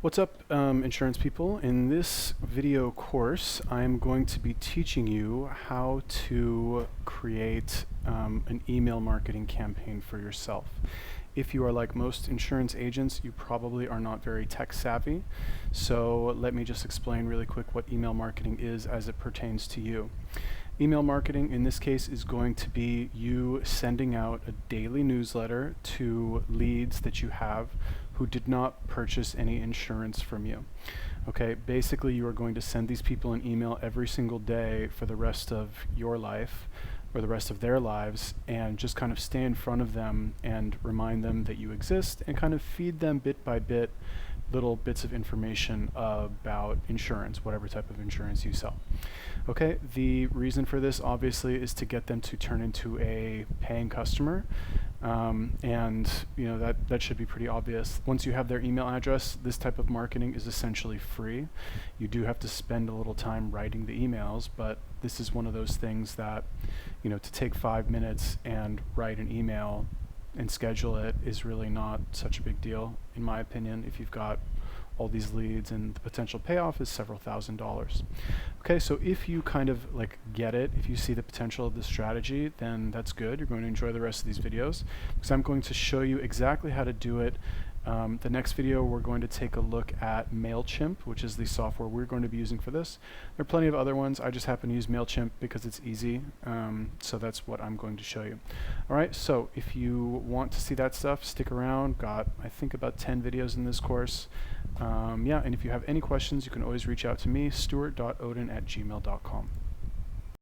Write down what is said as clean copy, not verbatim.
What's up, insurance people? In this video course, I'm going to be teaching you how to create an email marketing campaign for yourself. If you are like most insurance agents, you probably are not very tech savvy. So let me just explain really quick what email marketing is as it pertains to you. Email marketing in this case is going to be you sending out a daily newsletter to leads that you have who did not purchase any insurance from you. Okay, basically you are going to send these people an email every single day for the rest of your life or the rest of their lives, and just kind of stay in front of them and remind them that you exist and kind of feed them bit by bit little bits of information about insurance, whatever type of insurance you sell. Okay, the reason for this obviously is to get them to turn into a paying customer, and you know that should be pretty obvious. Once you have their email address, this type of marketing is essentially free. You do have to spend a little time writing the emails, but this is one of those things that, you know, to take 5 minutes and write an email and schedule it is really not such a big deal, in my opinion, if you've got all these leads, and the potential payoff is several $1,000s. Okay, so if you kind of like get it, if you see the potential of this strategy, then that's good. You're going to enjoy the rest of these videos because I'm going to show you exactly how to do it. The next video, we're going to take a look at MailChimp, which is the software we're going to be using for this. There are plenty of other ones. I just happen to use MailChimp because it's easy, so that's what I'm going to show you. All right, so if you want to see that stuff, stick around. Got, I think, about 10 videos in this course. Yeah, and if you have any questions, you can always reach out to me, stuart.odin@gmail.com.